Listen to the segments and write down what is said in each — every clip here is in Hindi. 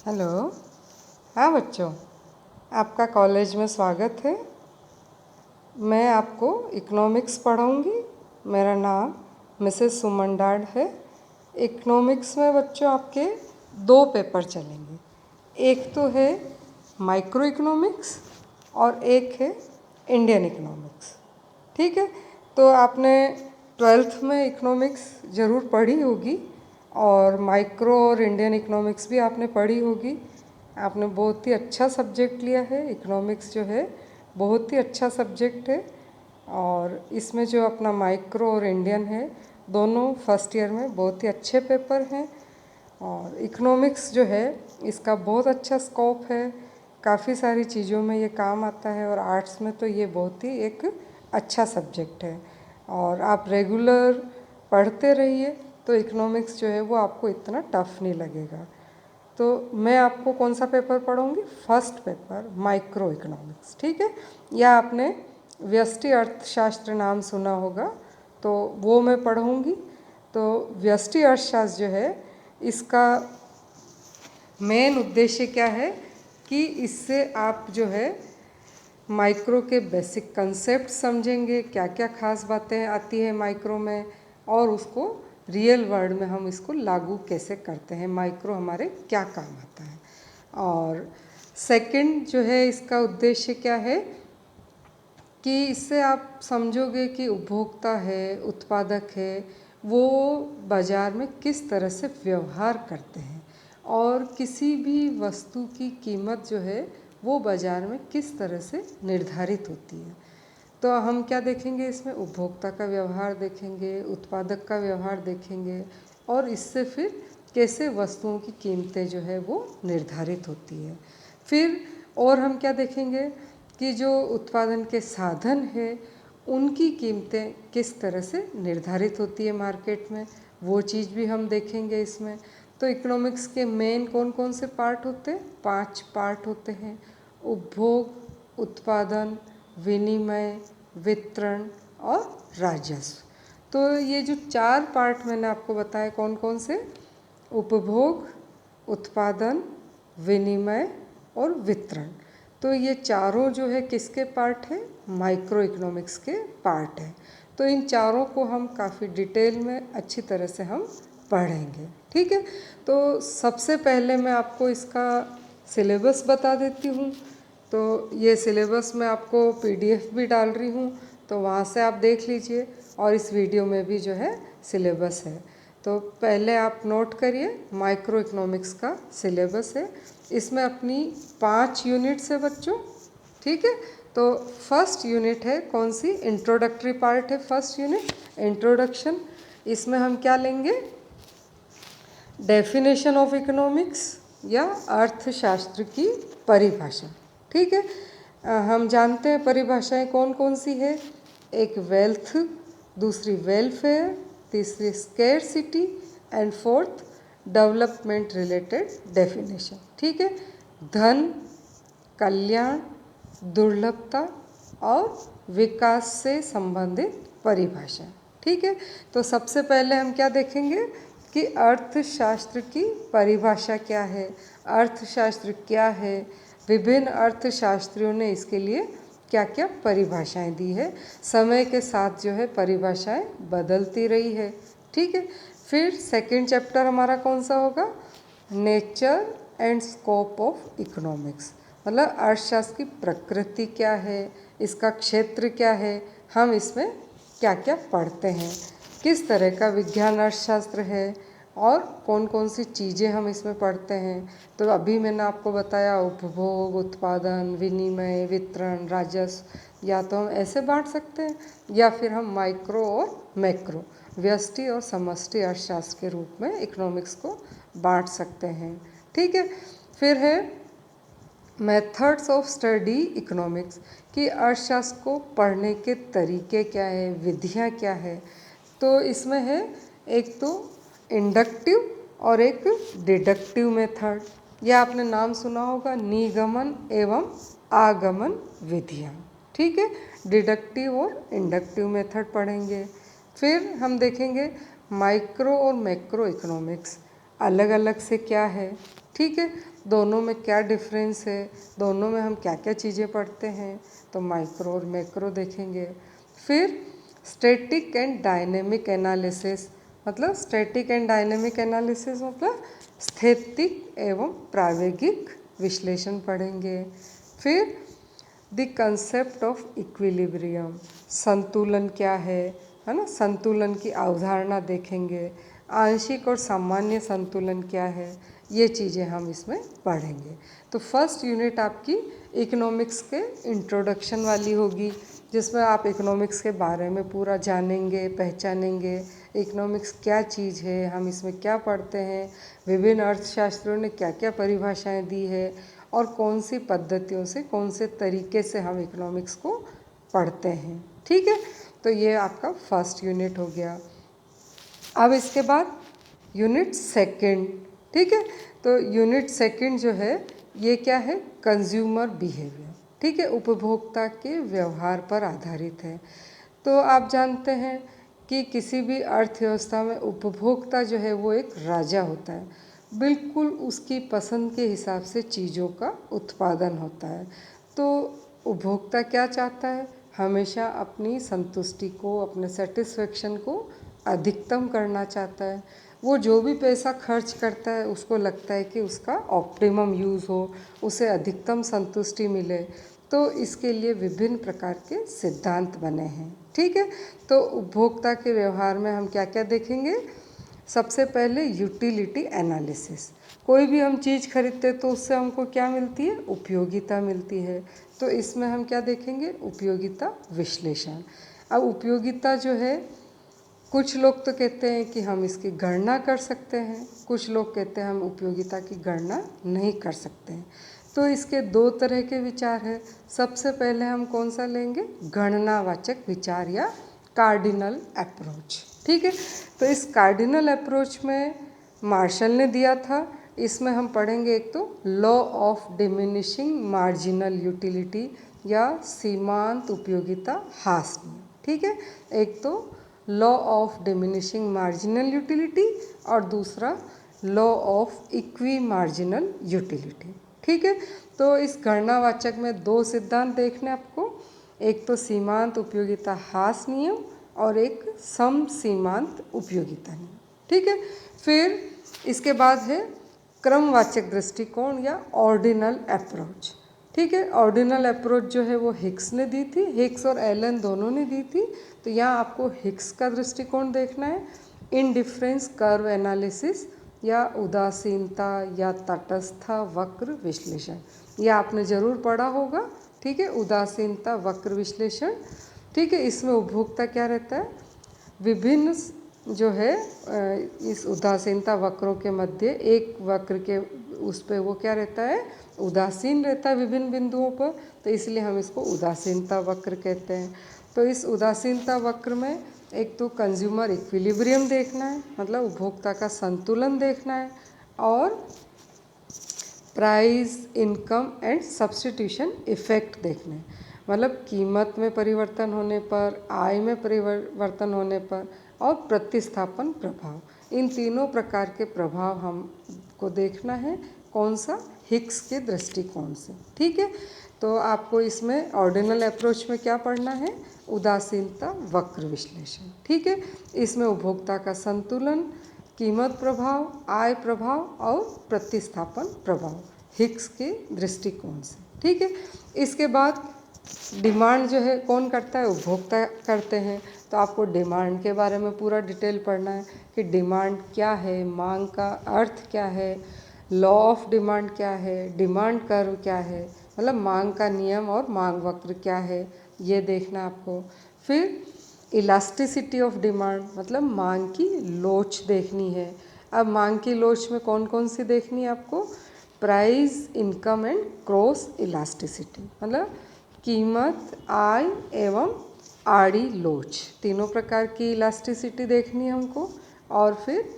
हेलो। हाँ बच्चों, आपका कॉलेज में स्वागत है। मैं आपको इकोनॉमिक्स पढ़ाऊँगी। मेरा नाम मिसेस सुमन डाड है। इकोनॉमिक्स में बच्चों आपके दो पेपर चलेंगे। एक तो है माइक्रो इकोनॉमिक्स और एक है इंडियन इकोनॉमिक्स। ठीक है, तो आपने ट्वेल्थ में इकोनॉमिक्स ज़रूर पढ़ी होगी और माइक्रो और इंडियन इकोनॉमिक्स भी आपने पढ़ी होगी। आपने बहुत ही अच्छा सब्जेक्ट लिया है। इकोनॉमिक्स जो है बहुत ही अच्छा सब्जेक्ट है और इसमें जो अपना माइक्रो और इंडियन है दोनों फर्स्ट ईयर में बहुत ही अच्छे पेपर हैं। और इकोनॉमिक्स जो है इसका बहुत अच्छा स्कोप है, काफ़ी सारी चीज़ों में ये काम आता है और आर्ट्स में तो ये बहुत ही एक अच्छा सब्जेक्ट है। और आप रेगुलर पढ़ते रहिए तो इकोनॉमिक्स जो है वो आपको इतना टफ नहीं लगेगा। तो मैं आपको कौन सा पेपर पढ़ाऊँगी? First paper microeconomics. ठीक है, या आपने व्यष्टि अर्थशास्त्र नाम सुना होगा तो वो मैं पढ़ाऊँगी। तो व्यष्टि अर्थशास्त्र जो है इसका मेन उद्देश्य क्या है कि इससे आप जो है माइक्रो के बेसिक कंसेप्ट समझेंगे, क्या क्या खास बातें आती है माइक्रो में और उसको रियल वर्ल्ड में हम इसको लागू कैसे करते हैं, माइक्रो हमारे क्या काम आता है। और सेकंड जो है इसका उद्देश्य क्या है कि इससे आप समझोगे कि उपभोक्ता है, उत्पादक है, वो बाज़ार में किस तरह से व्यवहार करते हैं और किसी भी वस्तु की कीमत जो है वो बाज़ार में किस तरह से निर्धारित होती है। तो हम क्या देखेंगे इसमें? उपभोक्ता का व्यवहार देखेंगे, उत्पादक का व्यवहार देखेंगे और इससे फिर कैसे वस्तुओं की कीमतें जो है वो निर्धारित होती है। फिर और हम क्या देखेंगे कि जो उत्पादन के साधन है उनकी कीमतें किस तरह से निर्धारित होती है मार्केट में, वो चीज़ भी हम देखेंगे इसमें। तो इकोनॉमिक्स के मेन कौन कौन से पार्ट होते हैं? 5 पार्ट होते हैं: उपभोग, उत्पादन, विनिमय, वितरण और राजस्व। तो ये जो 4 पार्ट मैंने आपको बताए कौन कौन से? उपभोग, उत्पादन, विनिमय और वितरण। तो ये चारों जो है किसके पार्ट है? माइक्रो इकोनॉमिक्स के पार्ट है। तो इन चारों को हम काफ़ी डिटेल में अच्छी तरह से हम पढ़ेंगे। ठीक है, तो सबसे पहले मैं आपको इसका सिलेबस बता देती हूँ। तो ये सिलेबस मैं आपको पीडीएफ भी डाल रही हूँ, तो वहाँ से आप देख लीजिए और इस वीडियो में भी जो है सिलेबस है। तो पहले आप नोट करिए, माइक्रो इकोनॉमिक्स का सिलेबस है। इसमें अपनी 5 यूनिट्स है बच्चों। ठीक है, तो फर्स्ट यूनिट है कौन सी? इंट्रोडक्टरी पार्ट है फर्स्ट यूनिट, इंट्रोडक्शन। इसमें हम क्या लेंगे? डेफिनेशन ऑफ इकोनॉमिक्स या अर्थशास्त्र की परिभाषा। ठीक है, हम जानते हैं परिभाषाएं कौन कौन सी है। एक वेल्थ, दूसरी वेलफेयर, तीसरी scarcity and fourth development related definition. ठीक है, धन, कल्याण, दुर्लभता और विकास से संबंधित परिभाषा। ठीक है, तो सबसे पहले हम क्या देखेंगे कि अर्थशास्त्र की परिभाषा क्या है, अर्थशास्त्र क्या है, विभिन्न अर्थशास्त्रियों ने इसके लिए क्या क्या परिभाषाएं दी है। समय के साथ जो है परिभाषाएं बदलती रही है। ठीक है, फिर सेकंड चैप्टर हमारा कौन सा होगा? Nature and scope of economics, मतलब अर्थशास्त्र की प्रकृति क्या है, इसका क्षेत्र क्या है, हम इसमें क्या क्या पढ़ते हैं, किस तरह का विज्ञान अर्थशास्त्र है और कौन कौन सी चीज़ें हम इसमें पढ़ते हैं। तो अभी मैंने आपको बताया उपभोग, उत्पादन, विनिमय, वितरण, राजस्व। या तो हम ऐसे बांट सकते हैं या फिर हम माइक्रो और मैक्रो, व्यष्टि और समष्टि अर्थशास्त्र के रूप में इकोनॉमिक्स को बांट सकते हैं। ठीक है, फिर है मेथड्स ऑफ स्टडी इकोनॉमिक्स, कि अर्थशास्त्र को पढ़ने के तरीके क्या है, विधियाँ क्या है। तो इसमें है एक तो इंडक्टिव और एक डिडक्टिव मेथड, या आपने नाम सुना होगा निगमन एवं आगमन विधियाँ। ठीक है, डिडक्टिव और इंडक्टिव मेथड पढ़ेंगे। फिर हम देखेंगे माइक्रो और मैक्रो इकोनॉमिक्स अलग अलग से क्या है, ठीक है, दोनों में क्या डिफरेंस है, दोनों में हम क्या क्या चीज़ें पढ़ते हैं, तो माइक्रो और मैक्रो देखेंगे। फिर स्टैटिक एंड डायनेमिक एनालिसिस, मतलब स्टैटिक एंड डायनेमिक एनालिसिस मतलब स्थैतिक एवं प्रायोगिक विश्लेषण पढ़ेंगे। फिर द कंसेप्ट ऑफ इक्विलिब्रियम, संतुलन क्या है ना, संतुलन की अवधारणा देखेंगे। आंशिक और सामान्य संतुलन क्या है, ये चीज़ें हम इसमें पढ़ेंगे। तो फर्स्ट यूनिट आपकी इकोनॉमिक्स के इंट्रोडक्शन वाली होगी, जिसमें आप इकोनॉमिक्स के बारे में पूरा जानेंगे, पहचानेंगे। इकोनॉमिक्स क्या चीज़ है, हम इसमें क्या पढ़ते हैं, विभिन्न अर्थशास्त्रियों ने क्या क्या परिभाषाएं दी है, और कौन सी पद्धतियों से, कौन से तरीके से हम इकोनॉमिक्स को पढ़ते हैं। ठीक है, तो ये आपका फर्स्ट यूनिट हो गया। अब इसके बाद यूनिट सेकंड, ठीक है, तो यूनिट सेकंड जो है ये क्या है, कंज्यूमर बिहेवियर, ठीक है, उपभोक्ता के व्यवहार पर आधारित है। तो आप जानते हैं कि किसी भी अर्थव्यवस्था में उपभोक्ता जो है वो एक राजा होता है, बिल्कुल उसकी पसंद के हिसाब से चीज़ों का उत्पादन होता है। तो उपभोक्ता क्या चाहता है, हमेशा अपनी संतुष्टि को, अपने सेटिस्फेक्शन को अधिकतम करना चाहता है। वो जो भी पैसा खर्च करता है उसको लगता है कि उसका ऑप्टिमम यूज़ हो, उसे अधिकतम संतुष्टि मिले। तो इसके लिए विभिन्न प्रकार के सिद्धांत बने हैं। ठीक है, तो उपभोक्ता के व्यवहार में हम क्या क्या देखेंगे। सबसे पहले यूटिलिटी एनालिसिस, कोई भी हम चीज़ खरीदते तो उससे हमको क्या मिलती है, उपयोगिता मिलती है। तो इसमें हम क्या देखेंगे, उपयोगिता विश्लेषण। अब उपयोगिता जो है, कुछ लोग तो कहते हैं कि हम इसकी गणना कर सकते हैं, कुछ लोग कहते हैं हम उपयोगिता की गणना नहीं कर सकते हैं। तो इसके दो तरह के विचार हैं। सबसे पहले हम कौन सा लेंगे, गणनावाचक विचार या कार्डिनल अप्रोच। ठीक है, तो इस कार्डिनल अप्रोच में मार्शल ने दिया था। इसमें हम पढ़ेंगे एक तो law of diminishing marginal utility या सीमांत उपयोगिता ह्रास नियम। ठीक है, एक तो law of diminishing marginal utility और दूसरा law of equi marginal utility. ठीक है, तो इस गणनावाचक में दो सिद्धांत देखने आपको, एक तो सीमांत उपयोगिता ह्रास नियम और एक सम सीमांत उपयोगिता नियम। ठीक है, फिर इसके बाद है क्रमवाचक दृष्टिकोण या ऑर्डिनल अप्रोच। ठीक है, ऑर्डिनल अप्रोच जो है वो हिक्स ने दी थी, हिक्स और एलन दोनों ने दी थी। तो यहाँ आपको हिक्स का दृष्टिकोण देखना है, इनडिफरेंस कर्व एनालिसिस या उदासीनता या तटस्थ वक्र विश्लेषण, ये आपने ज़रूर पढ़ा होगा। ठीक है, उदासीनता वक्र विश्लेषण। ठीक है, इसमें उपभोक्ता क्या रहता है, विभिन्न जो है इस उदासीनता वक्रों के मध्य एक वक्र के उस पर वो क्या रहता है, उदासीन रहता है विभिन्न बिंदुओं पर, तो इसलिए हम इसको उदासीनता वक्र कहते हैं। तो इस उदासीनता वक्र में एक तो कंज्यूमर इक्विलिब्रियम देखना है, मतलब उपभोक्ता का संतुलन देखना है, और price income and substitution effect देखने, मतलब कीमत में परिवर्तन होने पर, आय में परिवर्तन होने पर, और प्रतिस्थापन प्रभाव, इन तीनों प्रकार के प्रभाव हमको देखना है। कौन सा, हिक्स के दृष्टिकोण से। ठीक है, तो आपको इसमें ऑर्डिनल अप्रोच में क्या पढ़ना है, उदासीनता वक्र विश्लेषण। ठीक है, इसमें उपभोक्ता का संतुलन, कीमत प्रभाव, आय प्रभाव और प्रतिस्थापन प्रभाव हिक्स के दृष्टिकोण से। ठीक है, इसके बाद डिमांड जो है कौन करता है, उपभोक्ता करते हैं। तो आपको डिमांड के बारे में पूरा डिटेल पढ़ना है कि डिमांड क्या है, मांग का अर्थ क्या है, लॉ ऑफ डिमांड क्या है, डिमांड कर्व क्या है, मतलब मांग का नियम और मांग वक्र क्या है, ये देखना आपको। फिर इलास्टिसिटी ऑफ डिमांड, मतलब मांग की लोच देखनी है। अब मांग की लोच में कौन कौन सी देखनी है आपको, price income and cross elasticity, मतलब कीमत, आय एवं आड़ी लोच, तीनों प्रकार की इलास्टिसिटी देखनी है हमको। और फिर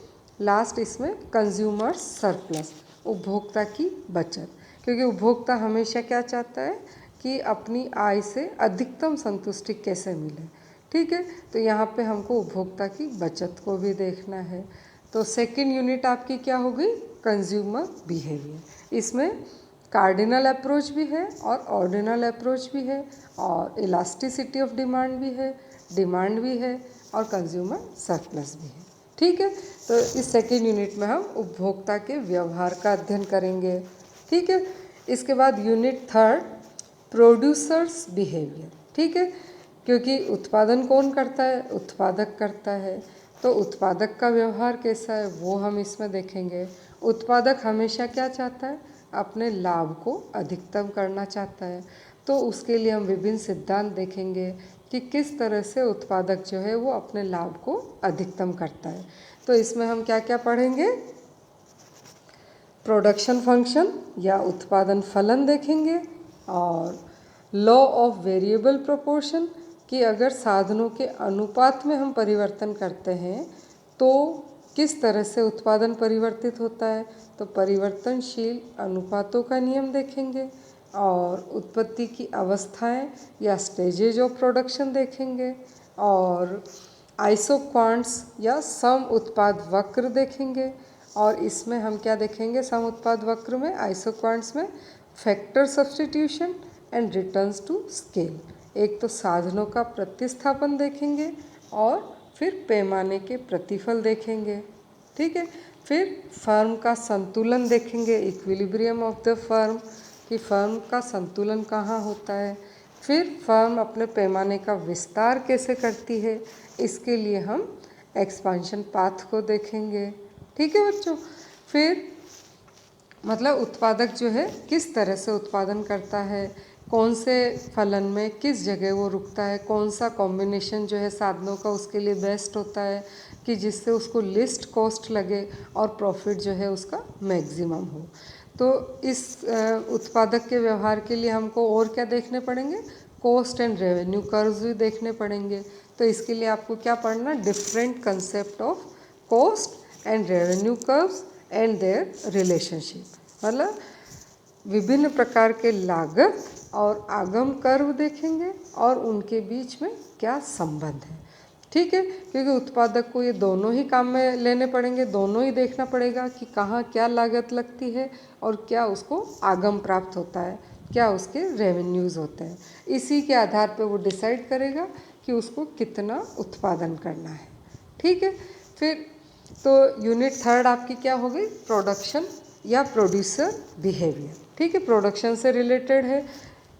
लास्ट इसमें कंज्यूमर सरप्लस, उपभोक्ता की बचत, क्योंकि उपभोक्ता हमेशा क्या चाहता है कि अपनी आय से अधिकतम संतुष्टि कैसे मिले। ठीक है, तो यहाँ पे हमको उपभोक्ता की बचत को भी देखना है। तो सेकंड यूनिट आपकी क्या होगी, कंज्यूमर बिहेवियर। इसमें कार्डिनल अप्रोच भी है और ऑर्डिनल अप्रोच भी है और इलास्टिसिटी ऑफ डिमांड भी है, डिमांड भी है और कंज्यूमर सरप्लस भी है। ठीक है, तो इस सेकेंड यूनिट में हम उपभोक्ता के व्यवहार का अध्ययन करेंगे। ठीक है, इसके बाद यूनिट थर्ड प्रोड्यूसर्स बिहेवियर। ठीक है, क्योंकि उत्पादन कौन करता है, उत्पादक करता है, तो उत्पादक का व्यवहार कैसा है वो हम इसमें देखेंगे। उत्पादक हमेशा क्या चाहता है, अपने लाभ को अधिकतम करना चाहता है, तो उसके लिए हम विभिन्न सिद्धांत देखेंगे कि किस तरह से उत्पादक जो है वो अपने लाभ को अधिकतम करता है। तो इसमें हम क्या क्या पढ़ेंगे, प्रोडक्शन फंक्शन या उत्पादन फलन देखेंगे और लॉ ऑफ वेरिएबल प्रोपोर्शन कि अगर साधनों के अनुपात में हम परिवर्तन करते हैं तो किस तरह से उत्पादन परिवर्तित होता है, तो परिवर्तनशील अनुपातों का नियम देखेंगे और उत्पत्ति की अवस्थाएं या स्टेजेज ऑफ प्रोडक्शन देखेंगे और आइसोक्वांट्स या सम उत्पाद वक्र देखेंगे। और इसमें हम क्या देखेंगे, सम उत्पाद वक्र में, आइसोक्वांट्स में factor substitution and returns to scale. एक तो साधनों का प्रतिस्थापन देखेंगे और फिर पैमाने के प्रतिफल देखेंगे। ठीक है, फिर फर्म का संतुलन देखेंगे, इक्विलिब्रियम ऑफ द फर्म, कि फर्म का संतुलन कहाँ होता है। फिर फर्म अपने पैमाने का विस्तार कैसे करती है, इसके लिए हम एक्सपांशन पाथ को देखेंगे। ठीक है बच्चों, फिर मतलब उत्पादक जो है किस तरह से उत्पादन करता है, कौन से फलन में किस जगह वो रुकता है, कौन सा कॉम्बिनेशन जो है साधनों का उसके लिए बेस्ट होता है कि जिससे उसको लिस्ट कॉस्ट लगे और प्रॉफिट जो है उसका मैक्सिमम हो। तो इस उत्पादक के व्यवहार के लिए हमको और क्या देखने पड़ेंगे, कॉस्ट एंड रेवेन्यू कर्व्स भी देखने पड़ेंगे। तो इसके लिए आपको क्या पढ़ना, different concept of cost and revenue curves and their relationship, मतलब विभिन्न प्रकार के लागत और आगम कर्व देखेंगे और उनके बीच में क्या संबंध है। ठीक है, क्योंकि उत्पादक को ये दोनों ही काम में लेने पड़ेंगे, दोनों ही देखना पड़ेगा कि कहाँ क्या लागत लगती है और क्या उसको आगम प्राप्त होता है, क्या उसके रेवेन्यूज़ होते हैं। इसी के आधार पर वो डिसाइड करेगा कि उसको कितना उत्पादन करना है। ठीक है, फिर तो यूनिट थर्ड आपकी क्या हो गई, प्रोडक्शन या प्रोड्यूसर बिहेवियर। ठीक है, प्रोडक्शन से रिलेटेड है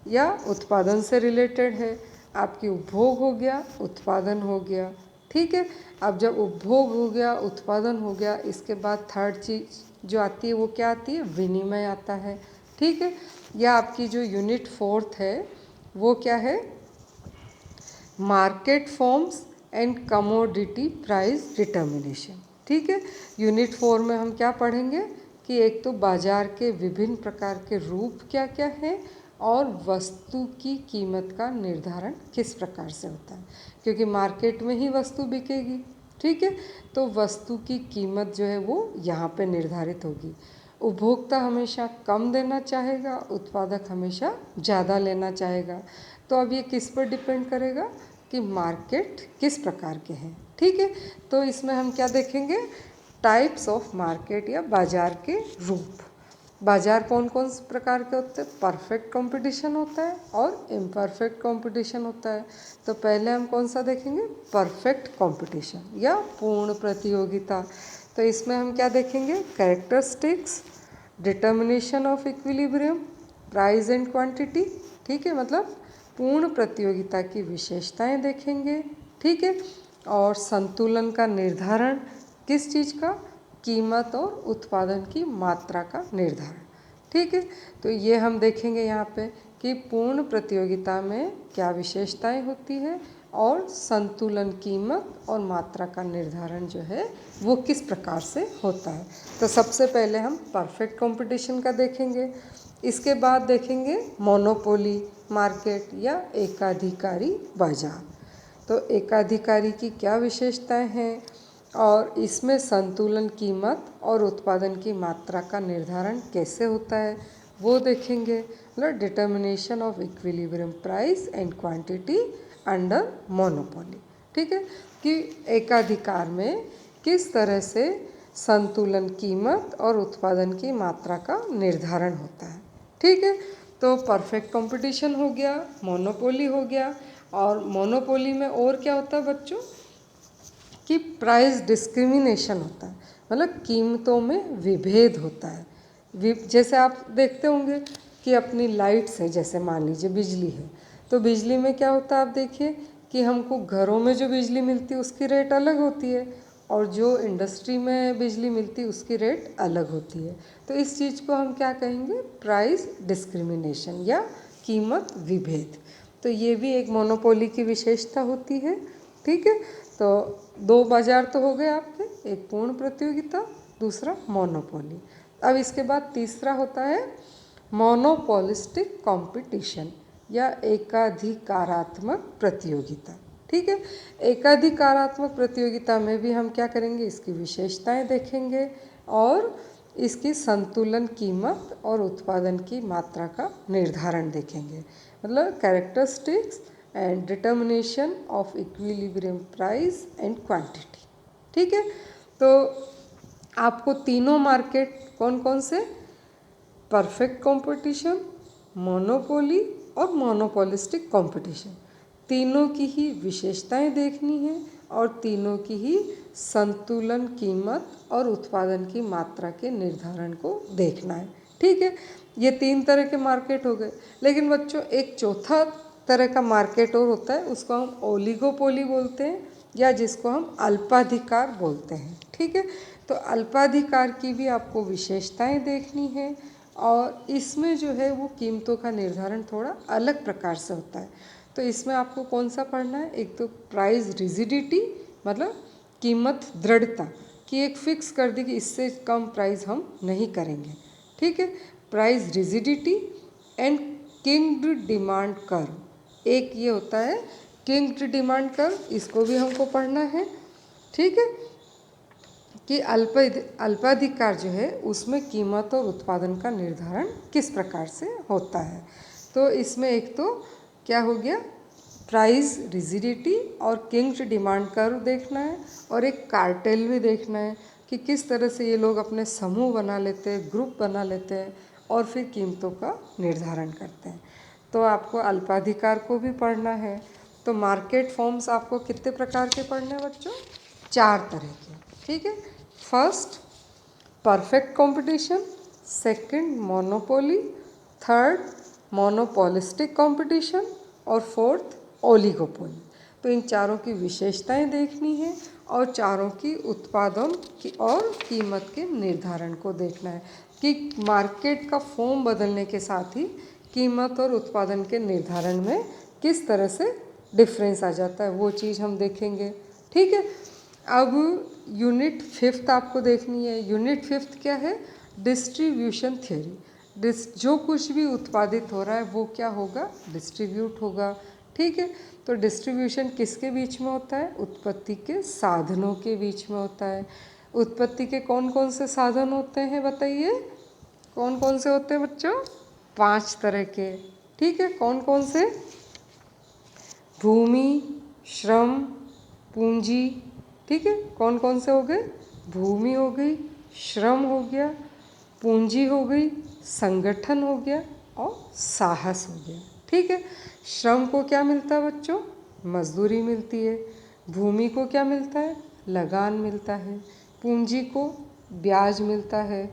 या उत्पादन से रिलेटेड है। आपकी उपभोग हो गया, उत्पादन हो गया। ठीक है, अब जब उपभोग हो गया, उत्पादन हो गया, इसके बाद थर्ड चीज़ जो आती है वो क्या आती है, विनिमय आता है। ठीक है, या आपकी जो यूनिट फोर्थ है वो क्या है, market forms and commodity price determination. ठीक है, यूनिट 4 में हम क्या पढ़ेंगे कि एक तो बाजार के विभिन्न प्रकार के रूप क्या क्या हैं और वस्तु की कीमत का निर्धारण किस प्रकार से होता है, क्योंकि मार्केट में ही वस्तु बिकेगी। ठीक है, तो वस्तु की कीमत जो है वो यहाँ पे निर्धारित होगी। उपभोक्ता हमेशा कम देना चाहेगा, उत्पादक हमेशा ज़्यादा लेना चाहेगा। तो अब ये किस पर डिपेंड करेगा कि मार्केट किस प्रकार के हैं। ठीक है, तो इसमें हम क्या देखेंगे, टाइप्स ऑफ मार्केट या बाजार के रूप। बाजार कौन कौन से प्रकार के होते हैं, परफेक्ट कंपटीशन होता है और इम्परफेक्ट कंपटीशन होता है। तो पहले हम कौन सा देखेंगे, परफेक्ट कंपटीशन या पूर्ण प्रतियोगिता। तो इसमें हम क्या देखेंगे, characteristics, determination of equilibrium, price and quantity. ठीक है, मतलब पूर्ण प्रतियोगिता की विशेषताएं देखेंगे। ठीक है, और संतुलन का निर्धारण किस चीज़ का, कीमत और उत्पादन की मात्रा का निर्धारण। ठीक है, तो ये हम देखेंगे यहाँ पे कि पूर्ण प्रतियोगिता में क्या विशेषताएं होती है और संतुलन कीमत और मात्रा का निर्धारण जो है वो किस प्रकार से होता है। तो सबसे पहले हम परफेक्ट कंपटीशन का देखेंगे, इसके बाद देखेंगे मोनोपोली मार्केट या एकाधिकारी बाजार। तो एकाधिकारी की क्या विशेषताएं हैं और इसमें संतुलन कीमत और उत्पादन की मात्रा का निर्धारण कैसे होता है वो देखेंगे, मतलब determination of equilibrium price and quantity under monopoly. ठीक है, कि एकाधिकार में किस तरह से संतुलन कीमत और उत्पादन की मात्रा का निर्धारण होता है। ठीक है, तो परफेक्ट कंपटीशन हो गया, मोनोपोली हो गया, और मोनोपोली में और क्या होता है बच्चों कि प्राइस डिस्क्रिमिनेशन होता है, मतलब कीमतों में विभेद होता है। जैसे आप देखते होंगे कि अपनी लाइट्स है, जैसे मान लीजिए बिजली है, तो बिजली में क्या होता है आप देखिए कि हमको घरों में जो बिजली मिलती है उसकी रेट अलग होती है, और जो इंडस्ट्री में बिजली मिलती है उसकी रेट अलग होती है। तो इस चीज़ को हम क्या कहेंगे, प्राइस डिस्क्रिमिनेशन या कीमत विभेद। तो ये भी एक मोनोपोली की विशेषता होती है। ठीक है, तो दो बाजार तो हो गए आपके, एक पूर्ण प्रतियोगिता, दूसरा मोनोपोली। अब इसके बाद तीसरा होता है मोनोपोलिस्टिक कंपटीशन या एकाधिकारात्मक प्रतियोगिता। ठीक है, एकाधिकारात्मक प्रतियोगिता में भी हम क्या करेंगे, इसकी विशेषताएं देखेंगे और इसकी संतुलन कीमत और उत्पादन की मात्रा का निर्धारण देखेंगे, मतलब characteristics and determination of equilibrium price and quantity. ठीक है, तो आपको तीनों मार्केट कौन कौन से, परफेक्ट कंपटीशन, मोनोपोली और मोनोपोलिस्टिक कंपटीशन, तीनों की ही विशेषताएं देखनी है और तीनों की ही संतुलन कीमत और उत्पादन की मात्रा के निर्धारण को देखना है। ठीक है, ये तीन तरह के मार्केट हो गए। लेकिन बच्चों एक चौथा तरह का मार्केट और होता है, उसको हम ओलिगोपोली बोलते हैं या जिसको हम अल्पाधिकार बोलते हैं। ठीक है, तो अल्पाधिकार की भी आपको विशेषताएं देखनी है और इसमें जो है वो कीमतों का निर्धारण थोड़ा अलग प्रकार से होता है। तो इसमें आपको कौन सा पढ़ना है, एक तो प्राइस रिजिडिटी, मतलब कीमत दृढ़ता कि एक फिक्स कर दी कि इससे कम प्राइस हम नहीं करेंगे। ठीक है, price rigidity and kinked demand curve, एक ये होता है किंग्ड डिमांड कर्व, इसको भी हमको पढ़ना है। ठीक है, कि अल्पाधिकार जो है उसमें कीमत और उत्पादन का निर्धारण किस प्रकार से होता है। तो इसमें एक तो क्या हो गया, प्राइस रिजिडिटी और किंग्ड डिमांड कर्व देखना है, और एक कार्टेल भी देखना है कि किस तरह से ये लोग अपने समूह बना लेते हैं, ग्रुप बना लेते हैं और फिर कीमतों का निर्धारण करते हैं। तो आपको अल्पाधिकार को भी पढ़ना है। तो मार्केट फॉर्म्स आपको कितने प्रकार के पढ़ने हैं बच्चों, 4 तरह के। ठीक है, first perfect competition, second monopoly, third monopolistic competition और फोर्थ ओलिगोपोली। तो इन चारों की विशेषताएं देखनी है और चारों की उत्पादन की और कीमत के निर्धारण को देखना है कि मार्केट का फॉर्म बदलने के साथ ही कीमत और उत्पादन के निर्धारण में किस तरह से डिफरेंस आ जाता है, वो चीज़ हम देखेंगे। ठीक है, अब यूनिट 5th आपको देखनी है। यूनिट 5th क्या है, डिस्ट्रीब्यूशन थ्योरी। जो कुछ भी उत्पादित हो रहा है वो क्या होगा, डिस्ट्रीब्यूट होगा। ठीक है, तो डिस्ट्रीब्यूशन किसके बीच में होता है, उत्पत्ति के साधनों के बीच में होता है। उत्पत्ति के कौन कौन से साधन होते हैं बताइए, कौन कौन से होते हैं बच्चों, 5 तरह के। ठीक है, कौन कौन से, भूमि, श्रम, पूंजी। ठीक है, कौन कौन से हो गए, भूमि हो गई, श्रम हो गया, पूंजी हो गई, संगठन हो गया और साहस हो गया। ठीक है, श्रम को क्या मिलता है बच्चों, मजदूरी मिलती है। भूमि को क्या मिलता है, लगान मिलता है। पूंजी को ब्याज मिलता है।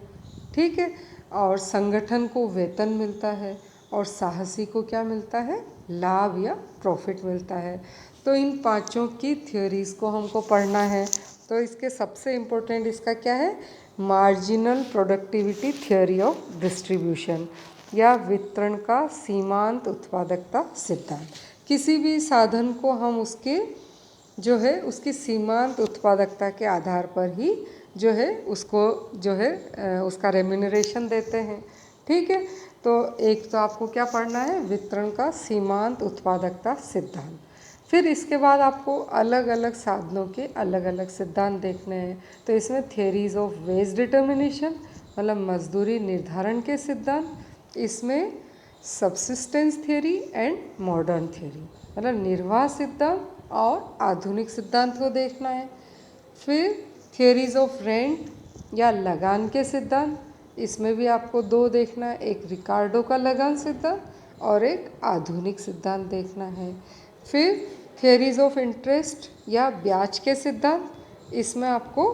ठीक है, और संगठन को वेतन मिलता है और साहसी को क्या मिलता है, लाभ या प्रॉफिट मिलता है। तो इन पांचों की थ्योरीज़ को हमको पढ़ना है। तो इसके सबसे इम्पोर्टेंट इसका क्या है, marginal productivity theory of distribution या वितरण का सीमांत उत्पादकता सिद्धांत। किसी भी साधन को हम उसके जो है उसकी सीमांत उत्पादकता के आधार पर ही जो है उसको जो है उसका रेम्यूनरेशन देते हैं। ठीक है, तो एक तो आपको क्या पढ़ना है, वितरण का सीमांत उत्पादकता सिद्धांत। फिर इसके बाद आपको अलग अलग साधनों के अलग अलग सिद्धांत देखने हैं। तो इसमें थियरीज ऑफ वेज डिटर्मिनेशन, मतलब मजदूरी निर्धारण के सिद्धांत, इसमें subsistence theory and modern theory, मतलब निर्वाह सिद्धांत और आधुनिक सिद्धांत को देखना है। फिर थियरीज ऑफ रेंट, या लगान के सिद्धांत, इसमें भी आपको दो देखना है, एक रिकार्डो का लगान सिद्धांत और एक आधुनिक सिद्धांत देखना है। फिर थियरीज ऑफ इंटरेस्ट या ब्याज के सिद्धांत, इसमें आपको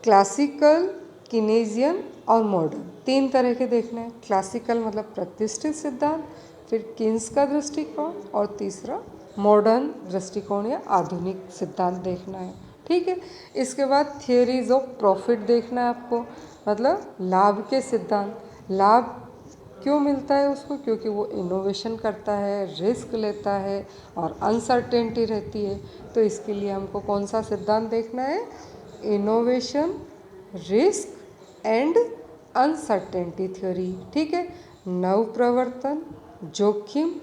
क्लासिकल, कीनेसियन और मॉडर्न तीन तरह के देखना है। क्लासिकल मतलब प्रतिष्ठित सिद्धांत, फिर कीन्स का दृष्टिकोण और तीसरा मॉडर्न दृष्टिकोण या आधुनिक सिद्धांत देखना है। ठीक है। इसके बाद थियरीज ऑफ प्रॉफिट देखना है आपको, मतलब लाभ के सिद्धांत। लाभ क्यों मिलता है उसको? क्योंकि वो इनोवेशन करता है, रिस्क लेता है और अनसर्टेनिटी रहती है। तो इसके लिए हमको कौन सा सिद्धांत देखना है? Innovation, risk and uncertainty theory. ठीक है। नव प्रवर्तन, जोखिम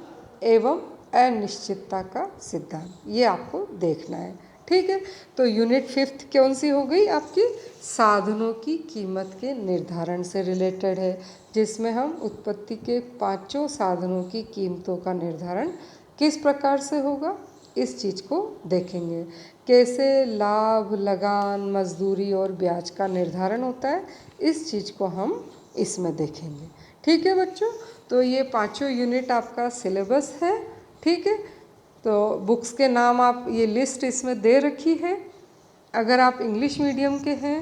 एवं अनिश्चितता का सिद्धांत, ये आपको देखना है। ठीक है। तो यूनिट 5 कौन सी हो गई आपकी? साधनों की कीमत के निर्धारण से रिलेटेड है, जिसमें हम उत्पत्ति के पांचों साधनों की कीमतों का निर्धारण किस प्रकार से होगा इस चीज़ को देखेंगे। कैसे लाभ, लगान, मजदूरी और ब्याज का निर्धारण होता है, इस चीज़ को हम इसमें देखेंगे। ठीक है बच्चों, तो ये पांचों यूनिट आपका सिलेबस है। ठीक है। तो बुक्स के नाम आप, ये लिस्ट इसमें दे रखी है। अगर आप इंग्लिश मीडियम के हैं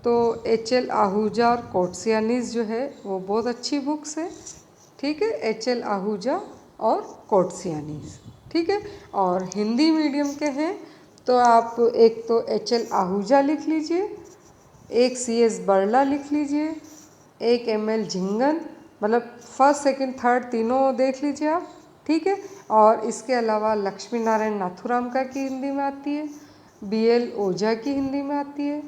तो HL आहूजा और कोट्सियानीस जो है वो बहुत अच्छी बुक्स है। ठीक है। HL आहूजा और कोट्सियानीस। ठीक है। और हिंदी मीडियम के हैं तो आप एक तो HL आहूजा लिख लीजिए, एक CS बर्ला लिख लीजिए, एक ML झिंगन, मतलब फर्स्ट सेकंड थर्ड तीनों देख लीजिए आप। ठीक है। और इसके अलावा लक्ष्मी नारायण नाथुराम का की हिंदी में आती है, BL ओझा की हिंदी में आती है,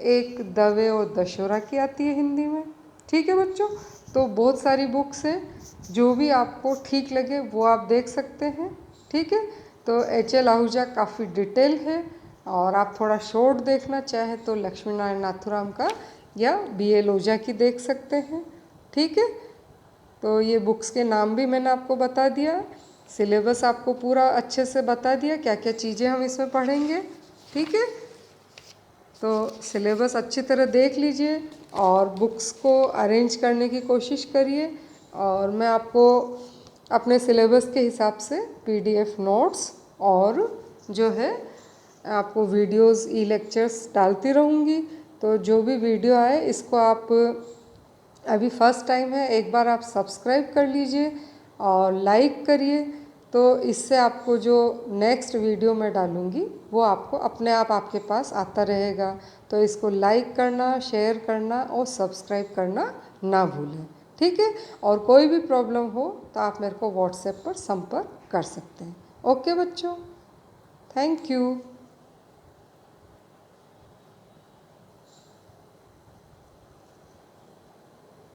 एक दवे और दशोरा की आती है हिंदी में। ठीक है बच्चों, तो बहुत सारी बुक्स हैं, जो भी आपको ठीक लगे वो आप देख सकते हैं। ठीक है। तो HL आहूजा काफ़ी डिटेल है, और आप थोड़ा शॉर्ट देखना चाहें तो लक्ष्मी नारायण नाथुराम का या BL ओझा की देख सकते हैं। ठीक है। तो ये बुक्स के नाम भी मैंने आपको बता दिया, सिलेबस आपको पूरा अच्छे से बता दिया, क्या क्या चीज़ें हम इसमें पढ़ेंगे। ठीक है। तो सिलेबस अच्छी तरह देख लीजिए और बुक्स को अरेंज करने की कोशिश करिए, और मैं आपको अपने सिलेबस के हिसाब से PDF नोट्स और जो है आपको वीडियोस, ई-लेक्चर्स डालती रहूँगी। तो जो भी वीडियो आए इसको आप, अभी फर्स्ट टाइम है, एक बार आप सब्सक्राइब कर लीजिए और लाइक करिए, तो इससे आपको जो नेक्स्ट वीडियो मैं डालूँगी वो आपको अपने आप आपके पास आता रहेगा। तो इसको लाइक करना, शेयर करना और सब्सक्राइब करना ना भूलें। ठीक है। और कोई भी प्रॉब्लम हो तो आप मेरे को व्हाट्सएप पर संपर्क कर सकते हैं। ओके बच्चों, थैंक यू।